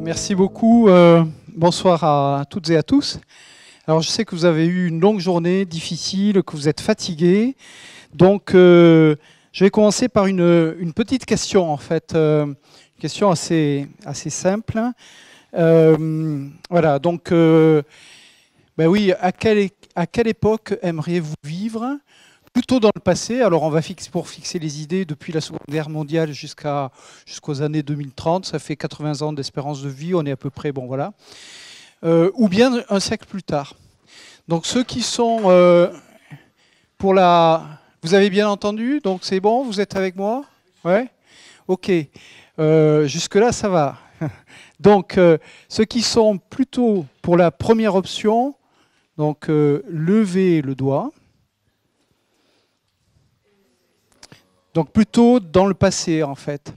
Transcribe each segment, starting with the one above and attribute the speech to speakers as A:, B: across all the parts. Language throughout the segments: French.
A: Merci beaucoup. Bonsoir à toutes et à tous. Alors, je sais que vous avez eu une longue journée difficile, que vous êtes fatigués. Donc, je vais commencer par une petite question, en fait. Une question assez simple. Voilà, donc, ben oui, à quelle époque aimeriez-vous vivre ? Plutôt dans le passé, alors on va pour fixer les idées depuis la Seconde Guerre mondiale jusqu'aux années 2030, ça fait 80 ans d'espérance de vie, on est à peu près, bon voilà. Ou bien un siècle plus tard. Donc ceux qui sont pour la... Vous avez bien entendu, donc c'est bon, vous êtes avec moi ? Ouais ? Ok. Jusque-là, ça va. Donc ceux qui sont plutôt pour la première option, donc levez le doigt. Donc plutôt dans le passé, en fait.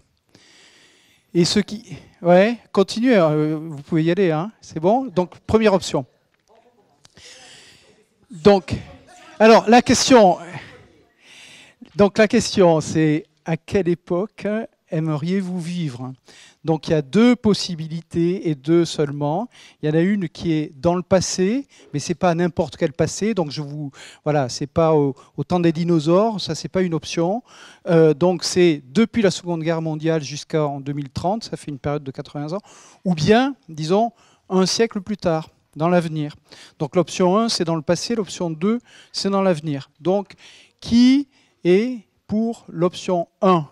A: Et ceux qui... Ouais, continuez, vous pouvez y aller, hein, c'est bon ? Donc, première option. Donc, alors, la question, c'est à quelle époque aimeriez-vous vivre ? Donc il y a deux possibilités et deux seulement. Il y en a une qui est dans le passé, mais c'est pas n'importe quel passé. Donc voilà, c'est pas au temps des dinosaures, ça c'est pas une option. Donc c'est depuis la Seconde Guerre mondiale jusqu'en 2030, ça fait une période de 80 ans, ou bien, disons, un siècle plus tard, dans l'avenir. Donc l'option 1 c'est dans le passé, l'option 2 c'est dans l'avenir. Donc qui est pour l'option 1 ?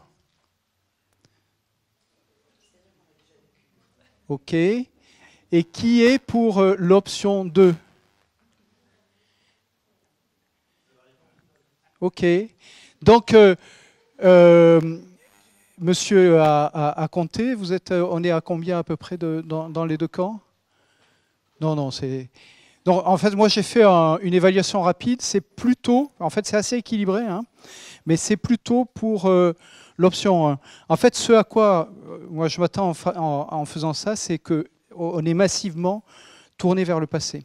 A: OK. Et qui est pour l'option 2 ? OK. Donc, monsieur a compté. On est à combien à peu près dans les deux camps ? Non, c'est... Donc, en fait, moi, j'ai fait une évaluation rapide. C'est plutôt... En fait, c'est assez équilibré, hein, mais c'est plutôt pour l'option 1. En fait, ce à quoi moi je m'attends en faisant ça, c'est qu'on est massivement tourné vers le passé.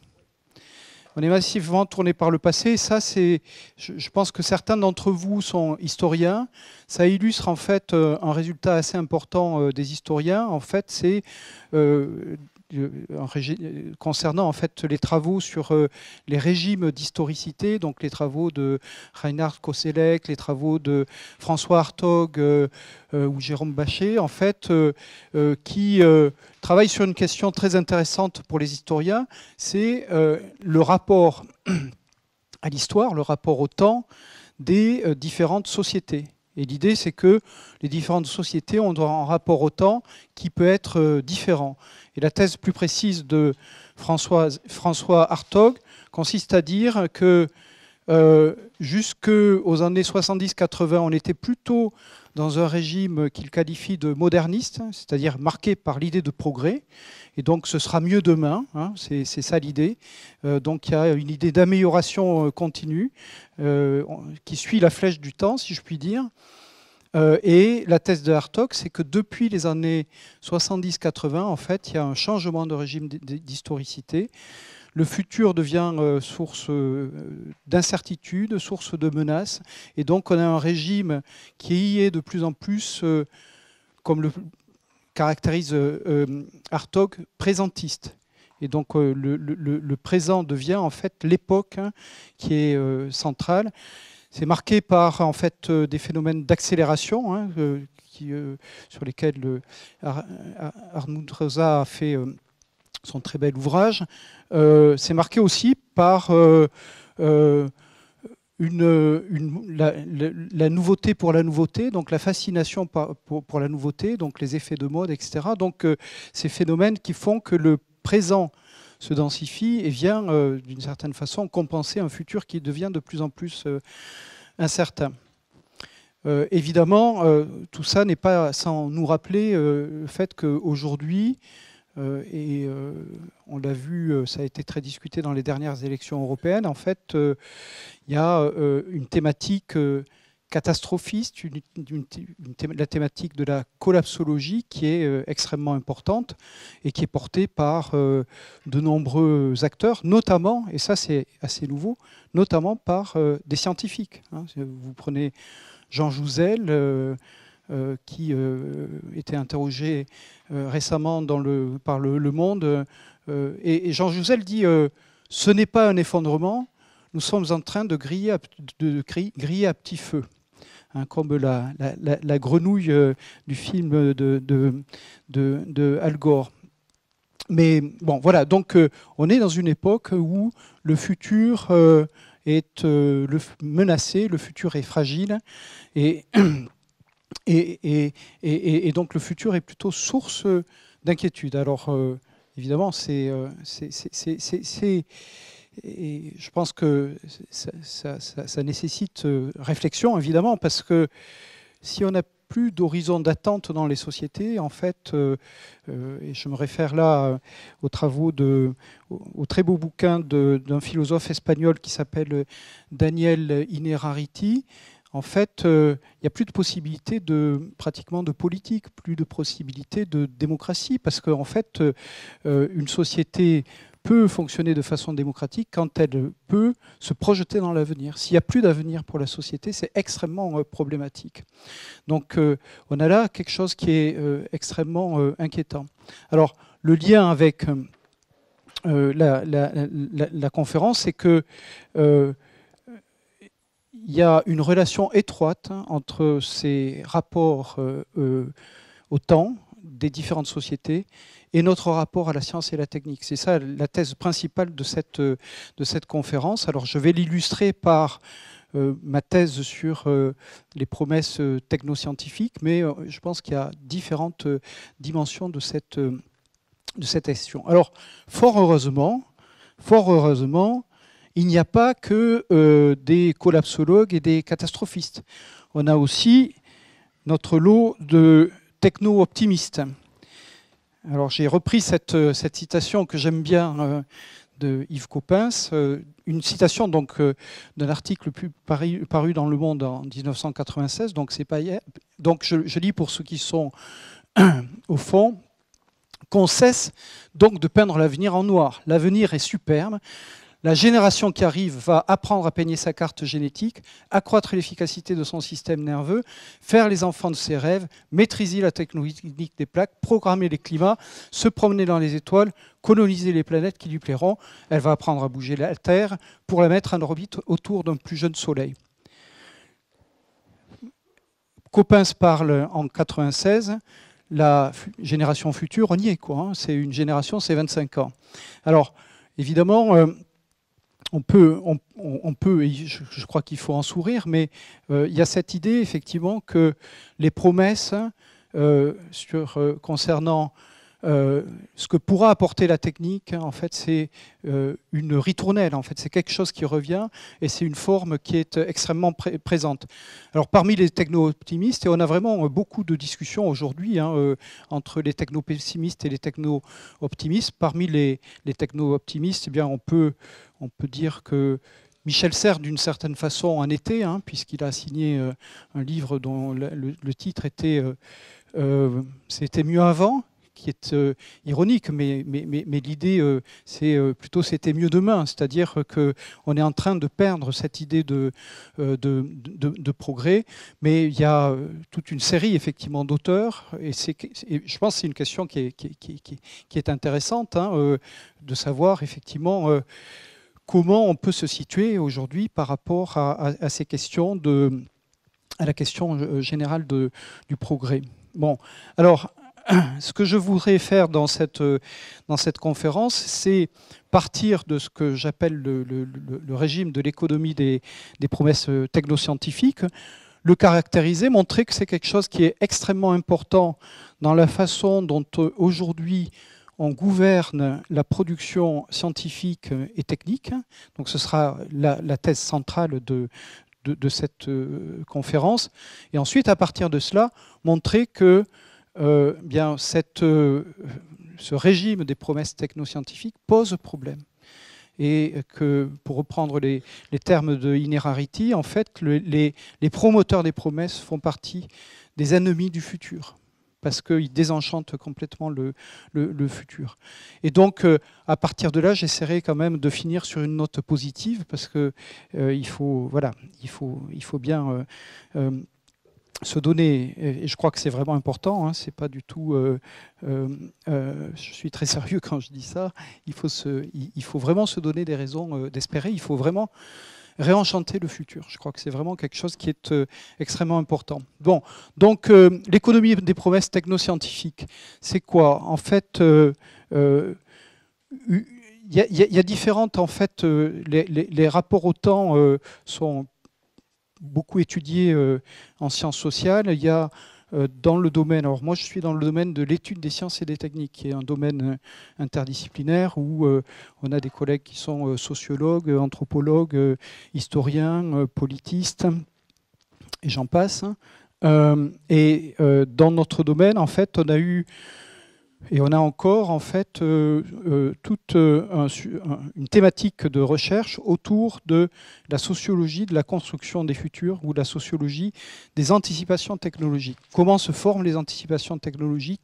A: On est massivement tourné par le passé. Et ça, je pense que certains d'entre vous sont historiens. Ça illustre en fait un résultat assez important des historiens. En fait, c'est concernant en fait les travaux sur les régimes d'historicité, donc les travaux de Reinhard Koselleck, les travaux de François Hartog ou Jérôme Bachet, en fait, qui travaillent sur une question très intéressante pour les historiens, c'est le rapport à l'histoire, le rapport au temps des différentes sociétés. Et l'idée, c'est que les différentes sociétés ont un rapport au temps qui peut être différent. Et la thèse plus précise de François Hartog consiste à dire que jusqu'aux années 70-80, on était plutôt dans un régime qu'il qualifie de moderniste, c'est-à-dire marqué par l'idée de progrès. Et donc ce sera mieux demain, hein, c'est ça l'idée. Donc il y a une idée d'amélioration continue qui suit la flèche du temps, si je puis dire. Et la thèse de Hartog, c'est que depuis les années 70-80, en fait, il y a un changement de régime d'historicité. Le futur devient source d'incertitude, source de menaces. Et donc, on a un régime qui est de plus en plus, comme le caractérise Hartog, présentiste. Et donc, le présent devient en fait l'époque qui est centrale. C'est marqué par en fait des phénomènes d'accélération hein, sur lesquels Hartmut Rosa a fait son très bel ouvrage. C'est marqué aussi par la nouveauté pour la nouveauté, donc la fascination pour la nouveauté, donc les effets de mode, etc. Donc ces phénomènes qui font que le présent se densifie et vient d'une certaine façon compenser un futur qui devient de plus en plus incertain. Évidemment, tout ça n'est pas sans nous rappeler le fait qu'aujourd'hui, et on l'a vu, ça a été très discuté dans les dernières élections européennes, en fait, il y a une thématique catastrophiste, la thématique de la collapsologie qui est extrêmement importante et qui est portée par de nombreux acteurs, notamment, et ça c'est assez nouveau, notamment par des scientifiques. Hein. Vous prenez Jean Jouzel, qui était interrogé récemment par le Monde. Et Jean Jouzel dit ce n'est pas un effondrement, nous sommes en train de griller à petit feu. Hein, comme la grenouille du film de Al Gore. Mais bon, voilà, donc on est dans une époque où le futur est menacé, le futur est fragile, et donc le futur est plutôt source d'inquiétude. Alors, évidemment, et je pense que ça nécessite réflexion, évidemment, parce que si on n'a plus d'horizon d'attente dans les sociétés, en fait, et je me réfère là aux travaux au très beau bouquin d'un philosophe espagnol qui s'appelle Daniel Innerarity, en fait, il n'y a plus de possibilité pratiquement de politique, plus de possibilité de démocratie, parce qu'en fait, une société peut fonctionner de façon démocratique quand elle peut se projeter dans l'avenir. S'il n'y a plus d'avenir pour la société, c'est extrêmement problématique. Donc on a là quelque chose qui est extrêmement inquiétant. Alors le lien avec la conférence, c'est que il y a une relation étroite entre ces rapports au temps des différentes sociétés et notre rapport à la science et la technique. C'est ça la thèse principale de cette conférence. Alors je vais l'illustrer par ma thèse sur les promesses technoscientifiques, mais je pense qu'il y a différentes dimensions de cette question. Alors fort heureusement, il n'y a pas que des collapsologues et des catastrophistes. On a aussi notre lot de techno-optimistes. Alors j'ai repris cette citation que j'aime bien de Yves Coppens, une citation donc d'un article paru dans Le Monde en 1996, donc c'est pas hier. Donc je lis pour ceux qui sont au fond. Qu'on cesse donc de peindre l'avenir en noir. L'avenir est superbe. La génération qui arrive va apprendre à peigner sa carte génétique, accroître l'efficacité de son système nerveux, faire les enfants de ses rêves, maîtriser la technologie des plaques, programmer les climats, se promener dans les étoiles, coloniser les planètes qui lui plairont. Elle va apprendre à bouger la Terre pour la mettre en orbite autour d'un plus jeune soleil. Coppens parle en 1996. La génération future, on y est, quoi. Hein. C'est une génération, c'est 25 ans. Alors, évidemment, on peut, et je crois qu'il faut en sourire, mais il y a cette idée, effectivement, que les promesses concernant ce que pourra apporter la technique, en fait, c'est une ritournelle. En fait, c'est quelque chose qui revient et c'est une forme qui est extrêmement présente. Alors, parmi les techno-optimistes, et on a vraiment beaucoup de discussions aujourd'hui entre les techno-pessimistes et les techno-optimistes. Parmi les techno-optimistes, eh bien, on peut dire que Michel Serres, d'une certaine façon, en était, puisqu'il a signé un livre dont le titre était « C'était mieux avant », qui est ironique, mais l'idée, c'est plutôt « c'était mieux demain », c'est-à-dire qu'on est en train de perdre cette idée de progrès, mais il y a toute une série, effectivement, d'auteurs, et je pense que c'est une question qui est intéressante, de savoir, effectivement, comment on peut se situer aujourd'hui par rapport à ces questions, à la question générale du progrès. Bon, alors, ce que je voudrais faire dans cette conférence, c'est partir de ce que j'appelle le régime de l'économie des promesses technoscientifiques, le caractériser, montrer que c'est quelque chose qui est extrêmement important dans la façon dont aujourd'hui on gouverne la production scientifique et technique. Donc ce sera la thèse centrale de cette conférence. Et ensuite, à partir de cela, montrer que bien ce régime des promesses technoscientifiques pose problème. Et que, pour reprendre les termes de Innerarity, en fait, les promoteurs des promesses font partie des ennemis du futur, parce qu'ils désenchantent complètement le futur. Et donc, à partir de là, j'essaierai quand même de finir sur une note positive, parce que il faut bien se donner, et je crois que c'est vraiment important, hein, c'est pas du tout, je suis très sérieux quand je dis ça, il faut vraiment se donner des raisons d'espérer, il faut vraiment réenchanter le futur. Je crois que c'est vraiment quelque chose qui est extrêmement important. Bon, donc l'économie des promesses technoscientifiques, c'est quoi? En fait, il y a différentes, en fait, les rapports au temps sont beaucoup étudié en sciences sociales. Il y a dans le domaine, alors moi je suis dans le domaine de l'étude des sciences et des techniques, qui est un domaine interdisciplinaire où on a des collègues qui sont sociologues, anthropologues, historiens, politistes, et j'en passe. Dans notre domaine, en fait, on a eu et on a encore en fait toute une thématique de recherche autour de la sociologie de la construction des futurs ou de la sociologie des anticipations technologiques. Comment se forment les anticipations technologiques?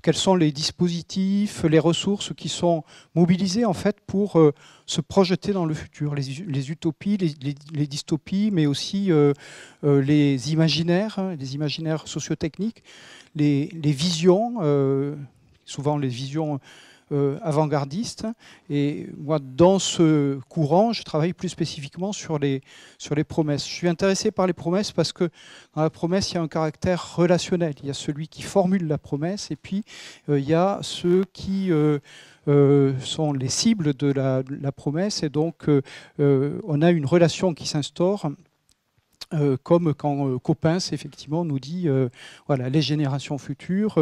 A: Quels sont les dispositifs, les ressources qui sont mobilisées en fait pour se projeter dans le futur? Les utopies, les dystopies, mais aussi les imaginaires sociotechniques. Les visions, souvent les visions avant-gardistes. Et moi, dans ce courant, je travaille plus spécifiquement sur les promesses. Je suis intéressé par les promesses parce que dans la promesse, il y a un caractère relationnel. Il y a celui qui formule la promesse et puis il y a ceux qui sont les cibles de la promesse. Et donc, on a une relation qui s'instaure. Comme quand Coppens effectivement nous dit voilà, les générations futures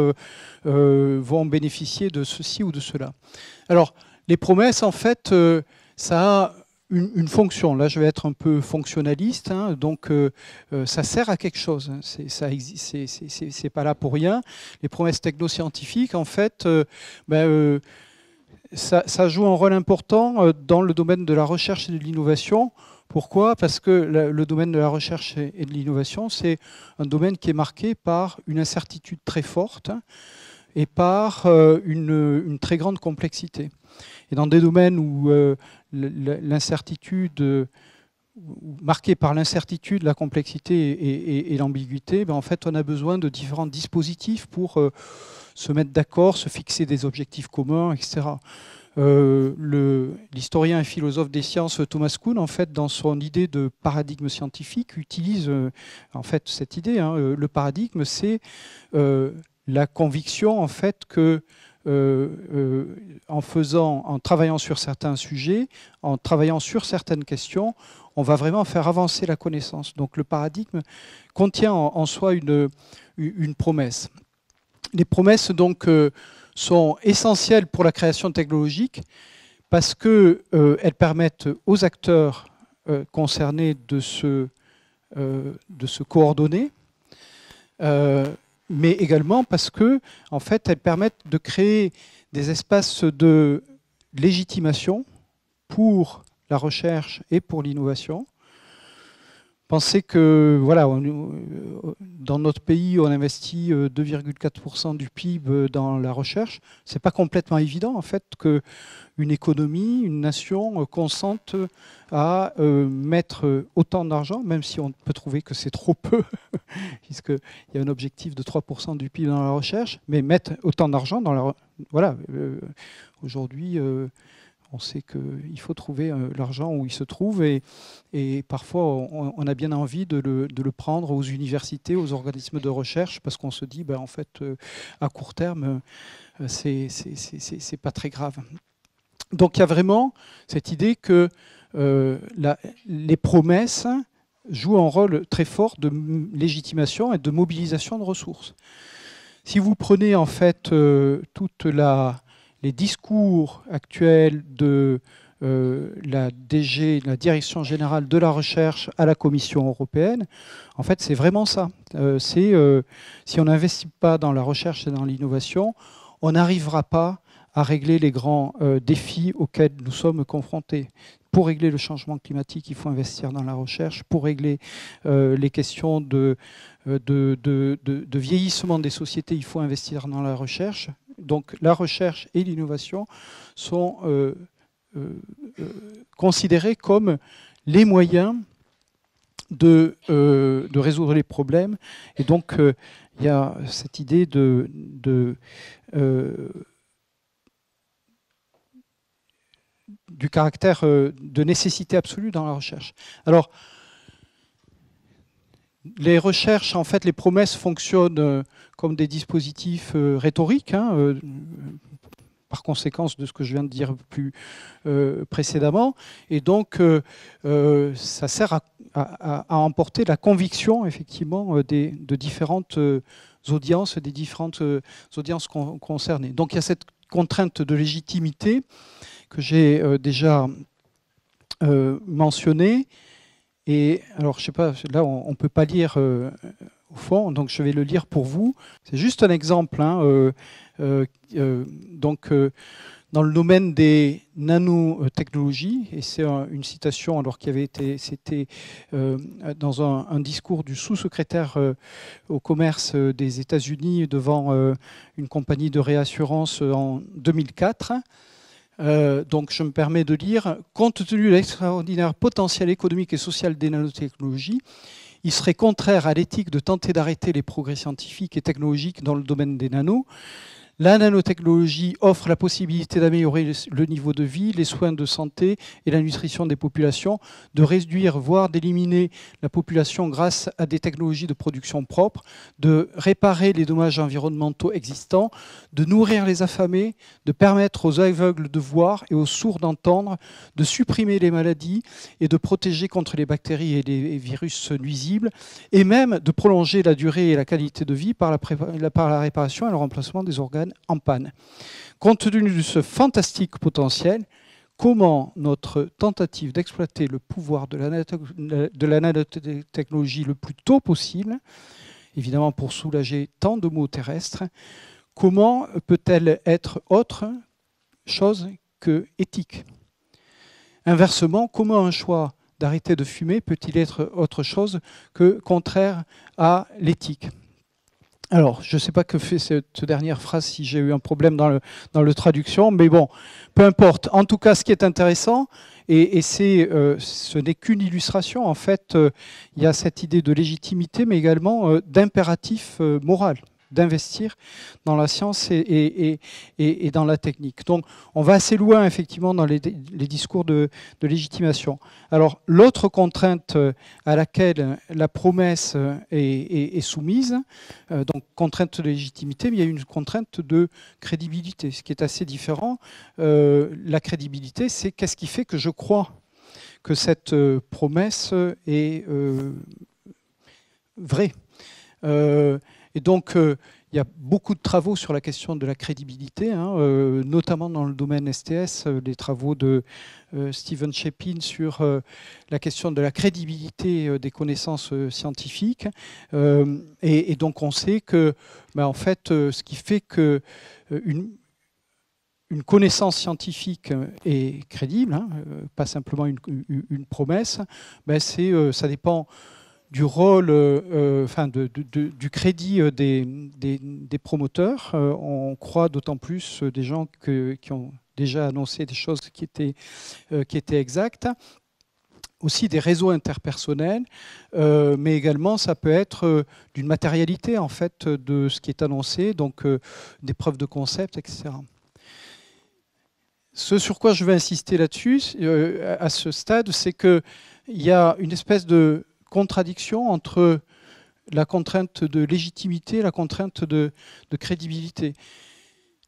A: vont bénéficier de ceci ou de cela. Alors les promesses en fait ça a une fonction. Là je vais être un peu fonctionnaliste, hein, donc ça sert à quelque chose. C'est pas là pour rien. Les promesses technoscientifiques en fait ça joue un rôle important dans le domaine de la recherche et de l'innovation. Pourquoi? Parce que le domaine de la recherche et de l'innovation, c'est un domaine qui est marqué par une incertitude très forte et par une très grande complexité. Et dans des domaines où l'incertitude, marqué par l'incertitude, la complexité et l'ambiguïté, ben en fait, on a besoin de différents dispositifs pour se mettre d'accord, se fixer des objectifs communs, etc. L'historien et philosophe des sciences Thomas Kuhn, en fait, dans son idée de paradigme scientifique, utilise en fait cette idée. Hein, le paradigme, c'est la conviction en fait que en travaillant sur certains sujets, en travaillant sur certaines questions, on va vraiment faire avancer la connaissance. Donc le paradigme contient en soi une promesse. Les promesses donc sont essentielles pour la création technologique parce qu'elles permettent aux acteurs concernés de se coordonner, mais également parce que, en fait, elles permettent de créer des espaces de légitimation pour la recherche et pour l'innovation. Pensez que, voilà, dans notre pays, on investit 2,4% du PIB dans la recherche. Ce n'est pas complètement évident, en fait, qu'une économie, une nation consente à mettre autant d'argent, même si on peut trouver que c'est trop peu, puisqu'il y a un objectif de 3% du PIB dans la recherche, mais mettre autant d'argent dans la... Voilà, aujourd'hui... on sait qu'il faut trouver l'argent où il se trouve et parfois on a bien envie de le prendre aux universités, aux organismes de recherche parce qu'on se dit ben, en fait à court terme c'est pas très grave. Donc il y a vraiment cette idée que les promesses jouent un rôle très fort de légitimation et de mobilisation de ressources. Si vous prenez en fait les discours actuels de la DG, la Direction Générale de la Recherche à la Commission Européenne, en fait, c'est vraiment ça. Si on n'investit pas dans la recherche et dans l'innovation, on n'arrivera pas à régler les grands défis auxquels nous sommes confrontés. Pour régler le changement climatique, il faut investir dans la recherche. Pour régler les questions de vieillissement des sociétés, il faut investir dans la recherche. Donc la recherche et l'innovation sont considérés comme les moyens de résoudre les problèmes. Et donc, il y a cette idée du caractère de nécessité absolue dans la recherche. Alors, les recherches, en fait, les promesses fonctionnent comme des dispositifs rhétoriques, hein, par conséquence de ce que je viens de dire plus précédemment. Et donc, ça sert à emporter la conviction, effectivement, de différentes audiences, des différentes audiences concernées. Donc, il y a cette contrainte de légitimité que j'ai déjà mentionnée. Et alors, je sais pas, là, on ne peut pas lire au fond, donc je vais le lire pour vous. C'est juste un exemple. Hein, donc, dans le domaine des nanotechnologies, et c'est une citation alors qui avait été, c'était dans un discours du sous-secrétaire au commerce des États-Unis devant une compagnie de réassurance en 2004. Donc je me permets de lire « Compte tenu de l'extraordinaire potentiel économique et social des nanotechnologies, il serait contraire à l'éthique de tenter d'arrêter les progrès scientifiques et technologiques dans le domaine des nanos. La nanotechnologie offre la possibilité d'améliorer le niveau de vie, les soins de santé et la nutrition des populations, de réduire, voire d'éliminer la population grâce à des technologies de production propres, de réparer les dommages environnementaux existants, de nourrir les affamés, de permettre aux aveugles de voir et aux sourds d'entendre, de supprimer les maladies et de protéger contre les bactéries et les virus nuisibles, et même de prolonger la durée et la qualité de vie par la réparation et le remplacement des organes en panne. Compte tenu de ce fantastique potentiel, comment notre tentative d'exploiter le pouvoir de la nanotechnologie le plus tôt possible, évidemment pour soulager tant de maux terrestres, comment peut-elle être autre chose que éthique? Inversement, comment un choix d'arrêter de fumer peut-il être autre chose que contraire à l'éthique? Alors, je ne sais pas que fait cette dernière phrase, si j'ai eu un problème dans le traduction, mais bon, peu importe. En tout cas, ce qui est intéressant, et ce n'est qu'une illustration, en fait, il y a cette idée de légitimité, mais également d'impératif moral, d'investir dans la science et dans la technique. Donc, on va assez loin, effectivement, dans les discours de légitimation. Alors, l'autre contrainte à laquelle la promesse est soumise, donc contrainte de légitimité, mais il y a une contrainte de crédibilité, ce qui est assez différent. La crédibilité, c'est qu'est-ce qui fait que je crois que cette promesse est vraie. Et donc, il y a beaucoup de travaux sur la question de la crédibilité, hein, notamment dans le domaine STS, les travaux de Stephen Shepin sur la question de la crédibilité des connaissances scientifiques. Et donc, on sait que, en fait, ce qui fait que une connaissance scientifique est crédible, hein, pas simplement une promesse, ça dépend du rôle, du crédit des promoteurs. On croit d'autant plus des gens qui ont déjà annoncé des choses qui étaient exactes. Aussi des réseaux interpersonnels, mais également ça peut être d'une matérialité en fait de ce qui est annoncé, donc des preuves de concept, etc. Ce sur quoi je vais insister là-dessus, à ce stade, c'est qu'il y a une espèce de contradiction entre la contrainte de légitimité et la contrainte de crédibilité.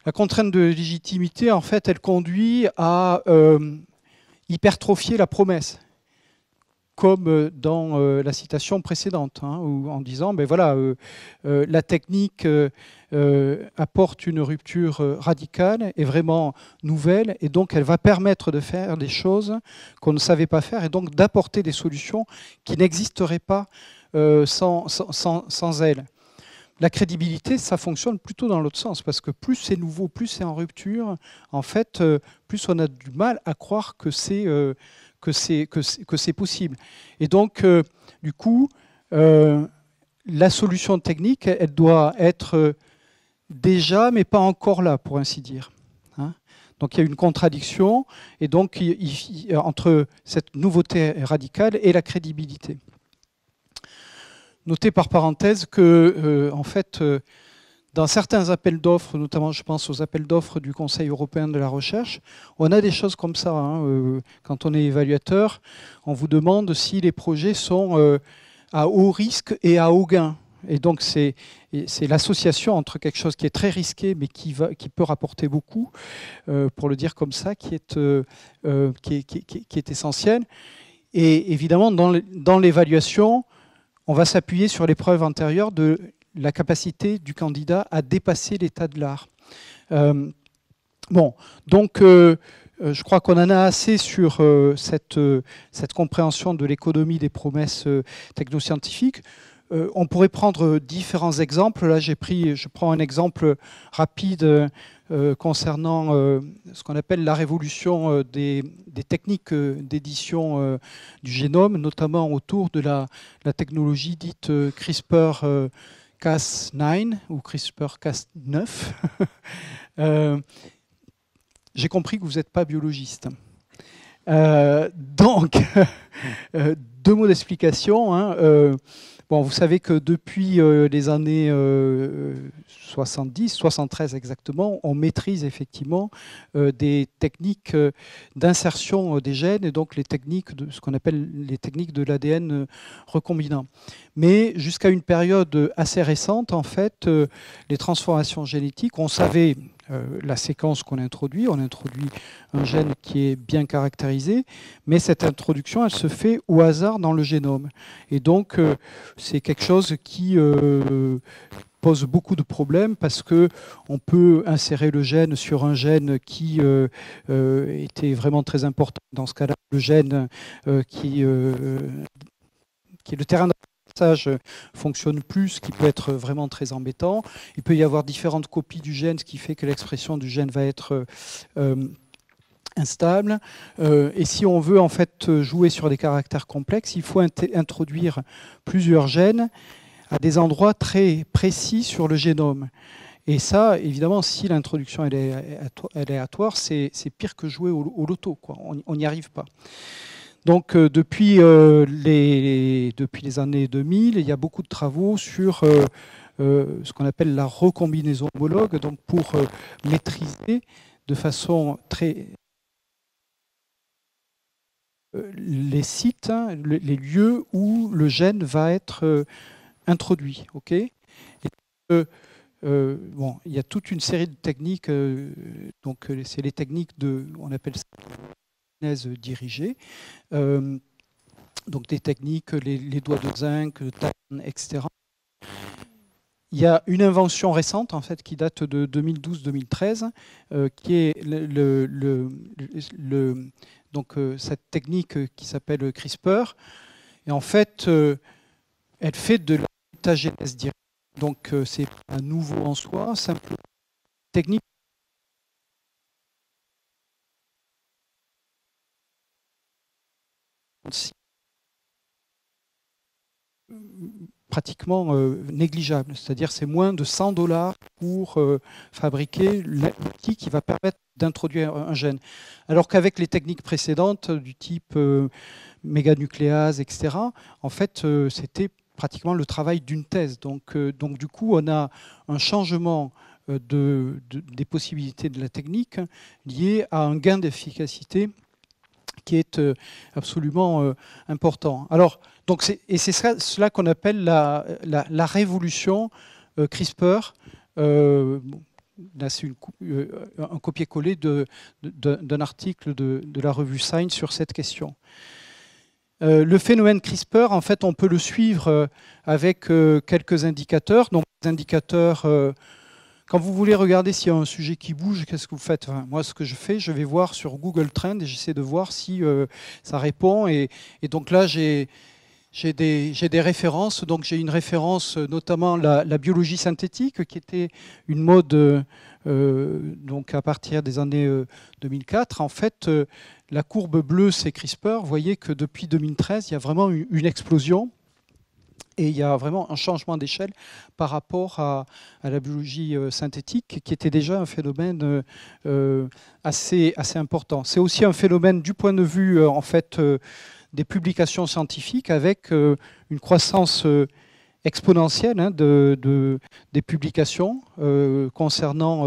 A: La contrainte de légitimité, en fait, elle conduit à hypertrophier la promesse, comme dans la citation précédente, hein, où, en disant, voilà, la technique apporte une rupture radicale et vraiment nouvelle, et donc elle va permettre de faire des choses qu'on ne savait pas faire, et donc d'apporter des solutions qui n'existeraient pas sans elle. La crédibilité, ça fonctionne plutôt dans l'autre sens, parce que plus c'est nouveau, plus c'est en rupture, en fait, plus on a du mal à croire que c'est possible. Et donc, du coup, la solution technique, elle doit être déjà, mais pas encore là, pour ainsi dire. Hein, donc, il y a une contradiction et donc, entre cette nouveauté radicale et la crédibilité. noter par parenthèse que, en fait, dans certains appels d'offres, notamment je pense aux appels d'offres du Conseil européen de la recherche, on a des choses comme ça. Quand on est évaluateur, on vous demande si les projets sont à haut risque et à haut gain. Et donc c'est l'association entre quelque chose qui est très risqué mais qui peut rapporter beaucoup, pour le dire comme ça, qui est essentiel. Et évidemment, dans l'évaluation, on va s'appuyer sur les preuves antérieures de la capacité du candidat à dépasser l'état de l'art. Bon, donc je crois qu'on en a assez sur cette compréhension de l'économie des promesses technoscientifiques. On pourrait prendre différents exemples. Là, je prends un exemple rapide concernant ce qu'on appelle la révolution des techniques d'édition du génome, notamment autour de la technologie dite CRISPR-Cas9 ou CRISPR-Cas9. J'ai compris que vous n'êtes pas biologiste. Donc, deux mots d'explication. Bon, vous savez que depuis les années 70, 73 exactement, on maîtrise effectivement des techniques d'insertion des gènes et donc les techniques de ce qu'on appelle les techniques de l'ADN recombinant. Mais jusqu'à une période assez récente, en fait, les transformations génétiques, on savait la séquence qu'on introduit. On introduit un gène qui est bien caractérisé, mais cette introduction, elle se fait au hasard dans le génome. Et donc, c'est quelque chose qui pose beaucoup de problèmes parce qu'on peut insérer le gène sur un gène qui était vraiment très important. Dans ce cas-là, le gène qui est le terrain fonctionne plus, ce qui peut être vraiment très embêtant. Il peut y avoir différentes copies du gène, ce qui fait que l'expression du gène va être instable. Et si on veut en fait jouer sur des caractères complexes, il faut introduire plusieurs gènes à des endroits très précis sur le génome. Et ça, évidemment, si l'introduction est aléatoire, c'est pire que jouer au loto, quoi. On n'y arrive pas. Donc depuis les années 2000, il y a beaucoup de travaux sur ce qu'on appelle la recombinaison homologue, donc pour maîtriser de façon très les sites, les lieux où le gène va être introduit. Okay, et, bon, il y a toute une série de techniques, donc c'est les techniques on appelle ça dirigée. Donc des techniques, les doigts de zinc, TAN, etc. Il y a une invention récente en fait qui date de 2012-2013, qui est donc cette technique qui s'appelle CRISPR. Et en fait, elle fait de la mutagénèse directe. Donc c'est pas nouveau en soi, simplement technique. Pratiquement négligeable, c'est-à-dire c'est moins de 100 $ pour fabriquer l'outil qui va permettre d'introduire un gène. Alors qu'avec les techniques précédentes du type méganucléase, etc., en fait c'était pratiquement le travail d'une thèse. Donc du coup on a un changement des possibilités de la technique lié à un gain d'efficacité qui est absolument important. Alors, c'est cela qu'on appelle la révolution CRISPR. Là, c'est un copier-coller d'un article de la revue Science sur cette question. Le phénomène CRISPR, en fait, on peut le suivre avec quelques indicateurs. Donc, les indicateurs... Quand vous voulez regarder s'il y a un sujet qui bouge, qu'est-ce que vous faites? Moi, ce que je fais, je vais voir sur Google Trends et j'essaie de voir si ça répond. Et donc là, j'ai des références. Donc j'ai une référence, notamment la biologie synthétique, qui était une mode donc à partir des années 2004. En fait, la courbe bleue, c'est CRISPR. Vous voyez que depuis 2013, il y a vraiment une explosion. Et il y a vraiment un changement d'échelle par rapport à la biologie synthétique, qui était déjà un phénomène assez important. C'est aussi un phénomène du point de vue en fait, des publications scientifiques, avec une croissance exponentielle hein, des publications concernant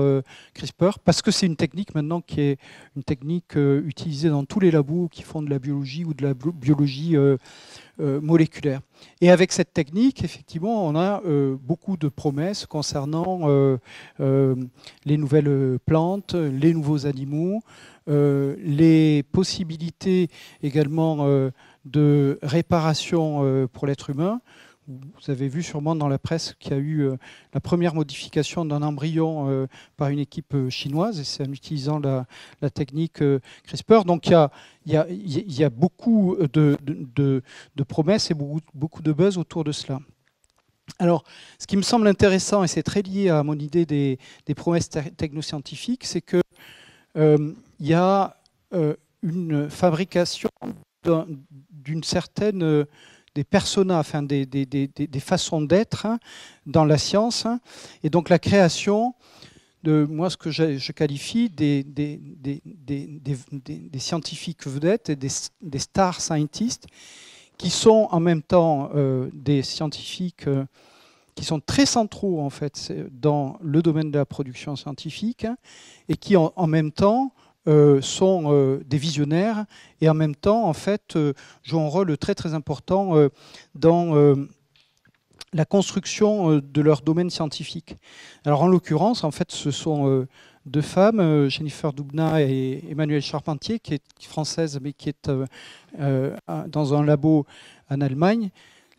A: CRISPR, parce que c'est une technique maintenant qui est une technique utilisée dans tous les labos qui font de la biologie ou de la biologie moléculaire. Et avec cette technique, effectivement, on a beaucoup de promesses concernant les nouvelles plantes, les nouveaux animaux, les possibilités également de réparation pour l'être humain. Vous avez vu sûrement dans la presse qu'il y a eu la première modification d'un embryon par une équipe chinoise, et c'est en utilisant la technique CRISPR. Donc il y a beaucoup de promesses et beaucoup de buzz autour de cela. Alors, ce qui me semble intéressant, et c'est très lié à mon idée des promesses technoscientifiques, c'est qu'il y a une fabrication d'une certaine des personas, enfin des façons d'être hein, dans la science, hein, et donc la création de moi ce que je qualifie des scientifiques vedettes et des star scientists qui sont en même temps des scientifiques qui sont très centraux en fait dans le domaine de la production scientifique hein, et qui en même temps sont des visionnaires et en même temps en fait jouent un rôle très très important dans la construction de leur domaine scientifique. Alors en l'occurrence en fait ce sont deux femmes, Jennifer Doudna et Emmanuelle Charpentier, qui est française mais qui est dans un labo en Allemagne.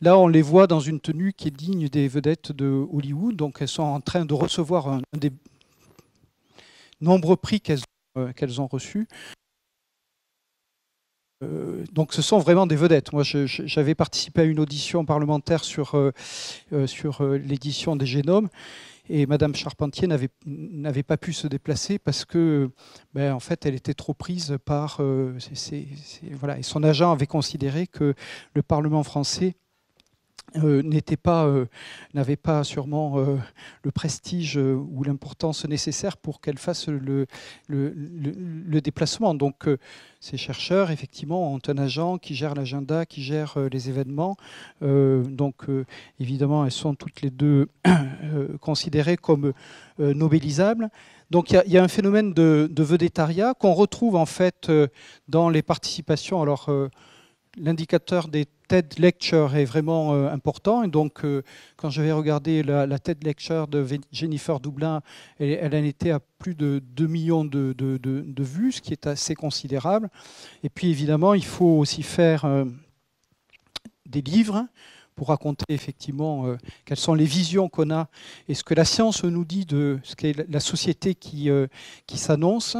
A: Là, on les voit dans une tenue qui est digne des vedettes de Hollywood. Donc, elles sont en train de recevoir un des nombreux prix qu'elles ont reçus. Donc, ce sont vraiment des vedettes. Moi, j'avais participé à une audition parlementaire sur l'édition des génomes. Et Madame Charpentier n'avait pas pu se déplacer parce que, en fait, elle était trop prise par... voilà. Et son agent avait considéré que le Parlement français n'avait pas sûrement le prestige ou l'importance nécessaire pour qu'elle fasse le déplacement. Donc ces chercheurs, effectivement, ont un agent qui gère l'agenda, qui gère les événements. Donc évidemment, elles sont toutes les deux considérées comme nobelisables. Donc il y a un phénomène de vedettariat qu'on retrouve en fait dans les participations. Alors l'indicateur des TED Lecture est vraiment important. Et donc, quand je vais regarder la TED Lecture de Jennifer Doudna, elle en était à plus de 2 millions de vues, ce qui est assez considérable. Et puis, évidemment, il faut aussi faire des livres pour raconter effectivement quelles sont les visions qu'on a et ce que la science nous dit de ce qu'est la société qui s'annonce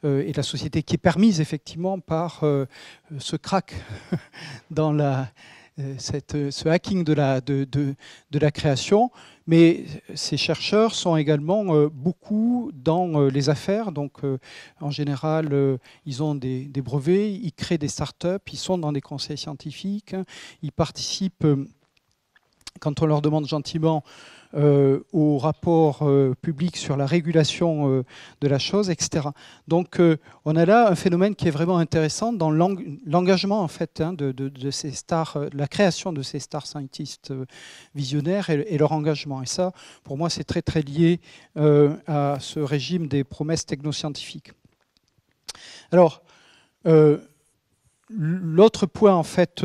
A: et la société qui est permise effectivement par ce crack dans ce hacking de la création. Mais ces chercheurs sont également beaucoup dans les affaires. Donc, en général, ils ont des brevets, ils créent des startups, ils sont dans des conseils scientifiques, ils participent, quand on leur demande gentiment, au rapport public sur la régulation de la chose, etc. Donc on a là un phénomène qui est vraiment intéressant dans l'engagement en fait hein, de ces stars, la création de ces stars scientists visionnaires et leur engagement. Et ça, pour moi, c'est très très lié à ce régime des promesses technoscientifiques. Alors, l'autre point, en fait,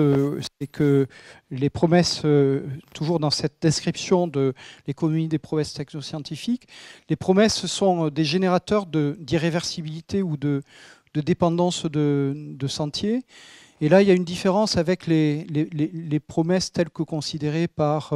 A: c'est que les promesses, toujours dans cette description de l'économie des promesses technoscientifiques, les promesses sont des générateurs d'irréversibilité ou de dépendance de sentiers. Et là, il y a une différence avec les promesses telles que considérées par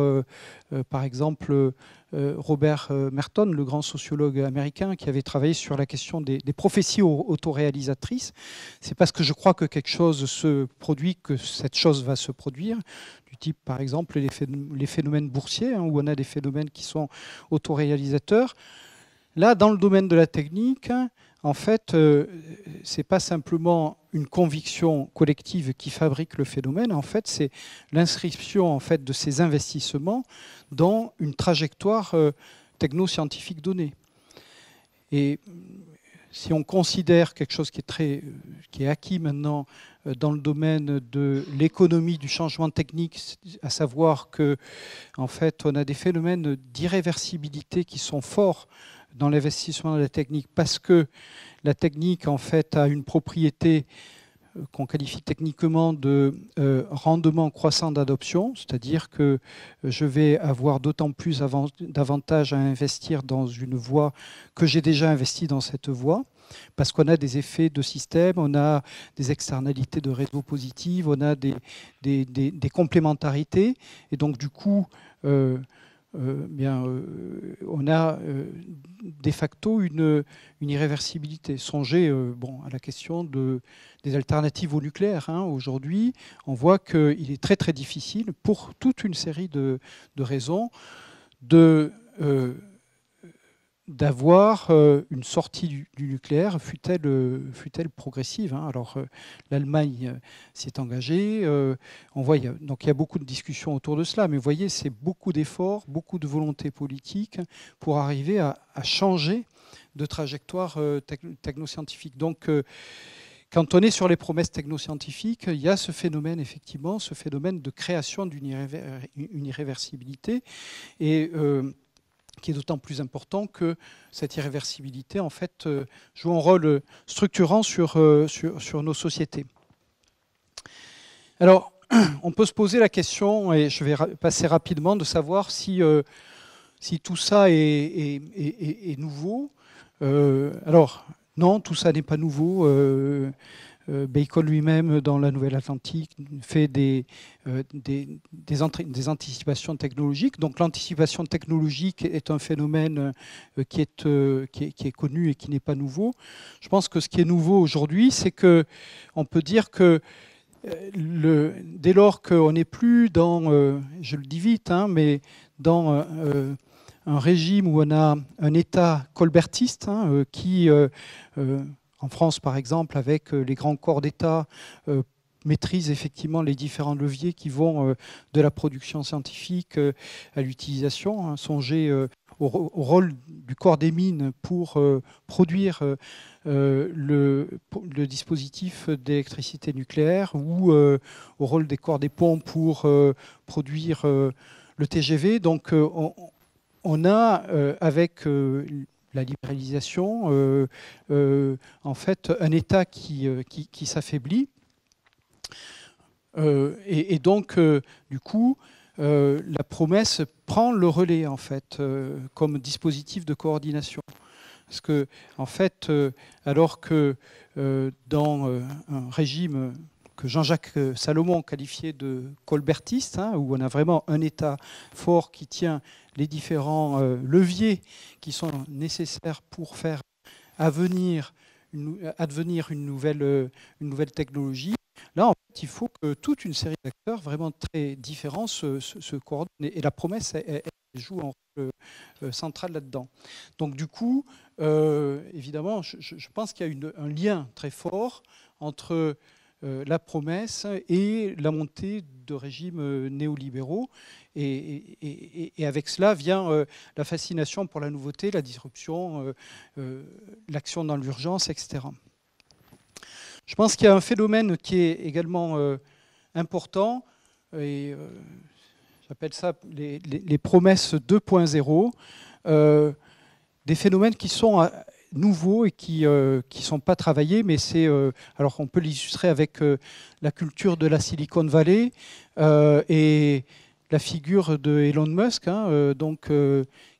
A: exemple, Robert Merton, le grand sociologue américain qui avait travaillé sur la question des prophéties autoréalisatrices. C'est parce que je crois que quelque chose se produit que cette chose va se produire, du type par exemple les phénomènes boursiers, hein, où on a des phénomènes qui sont autoréalisateurs. Là, dans le domaine de la technique, en fait, ce n'est pas simplement une conviction collective qui fabrique le phénomène, en fait, c'est l'inscription en fait, de ces investissements dans une trajectoire technoscientifique donnée. Et si on considère quelque chose qui est acquis maintenant dans le domaine de l'économie du changement technique, à savoir que en fait, on a des phénomènes d'irréversibilité qui sont forts dans l'investissement dans la technique, parce que la technique en fait a une propriété qu'on qualifie techniquement de rendement croissant d'adoption, c'est-à-dire que je vais avoir d'autant plus d'avantages à investir dans une voie que j'ai déjà investi dans cette voie, parce qu'on a des effets de système, on a des externalités de réseau positives, on a des complémentarités, et donc du coup, on a de facto une irréversibilité. Songez à la question des alternatives au nucléaire. Aujourd'hui, on voit qu'il est très très difficile, pour toute une série de raisons, d'avoir une sortie du nucléaire, fût-elle progressive. Alors l'Allemagne s'y est engagée. On voit, donc il y a beaucoup de discussions autour de cela, mais vous voyez, c'est beaucoup d'efforts, beaucoup de volonté politique pour arriver à changer de trajectoire technoscientifique. Donc quand on est sur les promesses technoscientifiques, il y a ce phénomène, effectivement, ce phénomène de création d'une irréversibilité, et qui est d'autant plus important que cette irréversibilité, en fait, joue un rôle structurant sur nos sociétés. Alors, on peut se poser la question, et je vais passer rapidement, de savoir si tout ça est nouveau. Alors, non, tout ça n'est pas nouveau. Bacon lui-même, dans la Nouvelle-Atlantique, fait des anticipations technologiques. Donc l'anticipation technologique est un phénomène qui est connu et qui n'est pas nouveau. Je pense que ce qui est nouveau aujourd'hui, c'est qu'on peut dire que dès lors qu'on n'est plus dans, je le dis vite, mais dans un régime où on a un État colbertiste qui... en France, par exemple, avec les grands corps d'État, maîtrisent effectivement les différents leviers qui vont de la production scientifique à l'utilisation. Songez au rôle du corps des mines pour produire le dispositif d'électricité nucléaire, ou au rôle des corps des ponts pour produire le TGV. Donc on a, avec la libéralisation, en fait, un État qui s'affaiblit. Et donc, du coup, la promesse prend le relais, en fait, comme dispositif de coordination. Parce que, en fait, alors que dans un régime que Jean-Jacques Salomon qualifiait de colbertiste, où on a vraiment un État fort qui tient les différents leviers qui sont nécessaires pour faire advenir une nouvelle technologie. Là, en fait, il faut que toute une série d'acteurs vraiment très différents se coordonnent. Et la promesse, elle joue un rôle central là-dedans. Donc du coup, évidemment, je pense qu'il y a un lien très fort entre la promesse et la montée de régimes néolibéraux. Et avec cela vient la fascination pour la nouveauté, la disruption, l'action dans l'urgence, etc. Je pense qu'il y a un phénomène qui est également important, et j'appelle ça les promesses 2.0, des phénomènes qui sont nouveaux et qui sont pas travaillés, mais c'est alors on peut l'illustrer avec la culture de la Silicon Valley et la figure de Elon Musk,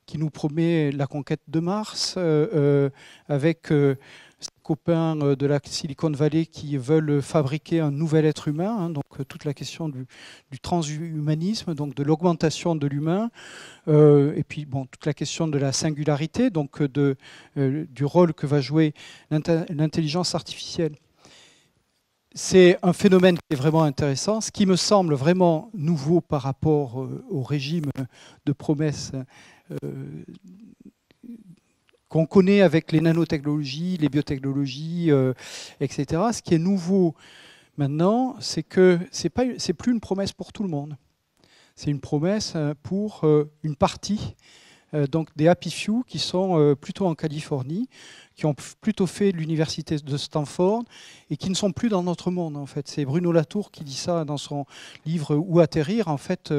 A: qui nous promet la conquête de Mars, avec ses copains de la Silicon Valley qui veulent fabriquer un nouvel être humain, donc toute la question du transhumanisme, donc de l'augmentation de l'humain, et puis toute la question de la singularité, donc du rôle que va jouer l'intelligence artificielle. C'est un phénomène qui est vraiment intéressant. Ce qui me semble vraiment nouveau par rapport au régime de promesses qu'on connaît avec les nanotechnologies, les biotechnologies, etc. Ce qui est nouveau maintenant, c'est que c'est plus une promesse pour tout le monde. C'est une promesse pour une partie donc des Happy Few qui sont plutôt en Californie, qui ont plutôt fait l'université de Stanford et qui ne sont plus dans notre monde en fait. C'est Bruno Latour qui dit ça dans son livre Où atterrir. En fait,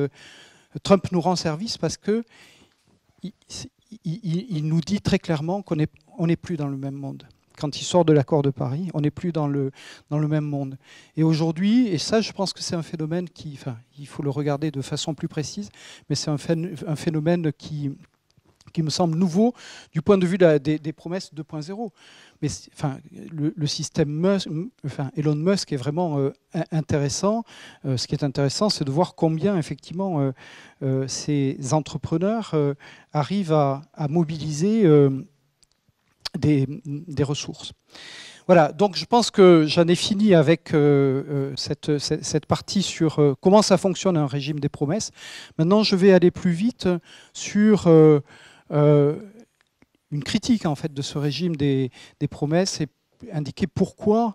A: Trump nous rend service parce que il nous dit très clairement qu'on n'est plus dans le même monde. Quand il sort de l'accord de Paris, on n'est plus dans le même monde. Et aujourd'hui, et ça je pense que c'est un phénomène qui, enfin, il faut le regarder de façon plus précise, mais c'est un phénomène qui me semble nouveau du point de vue des promesses 2.0. Mais enfin, le système Musk, enfin, Elon Musk est vraiment intéressant. Ce qui est intéressant, c'est de voir combien effectivement ces entrepreneurs arrivent à mobiliser des ressources. Voilà, donc je pense que j'en ai fini avec cette partie sur comment ça fonctionne un régime des promesses. Maintenant, je vais aller plus vite sur une critique en fait de ce régime des promesses et indiquer pourquoi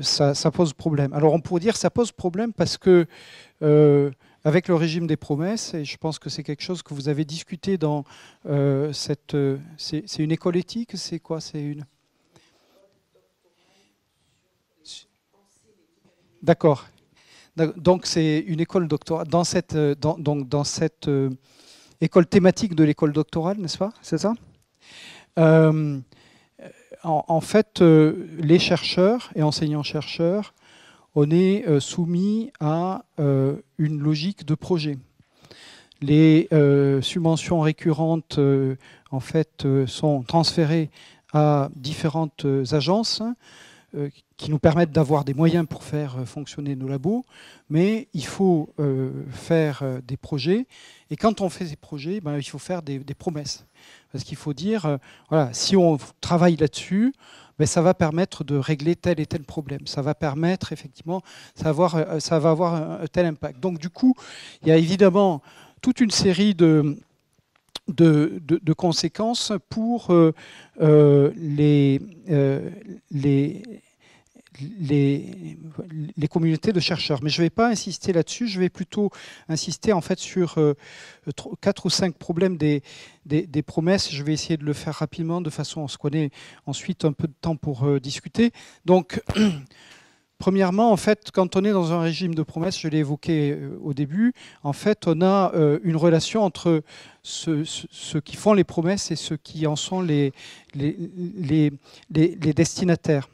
A: ça pose problème. Alors on pourrait dire que ça pose problème parce que avec le régime des promesses, et je pense que c'est quelque chose que vous avez discuté dans c'est une école éthique, c'est quoi? C'est une... D'accord. Donc c'est une école doctorale dans cette école thématique de l'école doctorale, n'est-ce pas? C'est ça? En fait, les chercheurs et enseignants-chercheurs, on est soumis à une logique de projet. Les subventions récurrentes, en fait, sont transférées à différentes agences qui nous permettent d'avoir des moyens pour faire fonctionner nos labos, mais il faut faire des projets, et quand on fait des projets, ben, il faut faire des promesses. Parce qu'il faut dire, voilà, si on travaille là-dessus, ben, ça va permettre de régler tel et tel problème. Ça va permettre, effectivement, ça va avoir un tel impact. Donc du coup, il y a évidemment toute une série de conséquences pour les communautés de chercheurs. Mais je ne vais pas insister là-dessus, je vais plutôt insister en fait sur 4 ou 5 problèmes des promesses. Je vais essayer de le faire rapidement de façon à ce qu'on ait ensuite un peu de temps pour discuter. Donc, premièrement, en fait, quand on est dans un régime de promesses, je l'ai évoqué au début, en fait, on a une relation entre ceux qui font les promesses et ceux qui en sont les destinataires.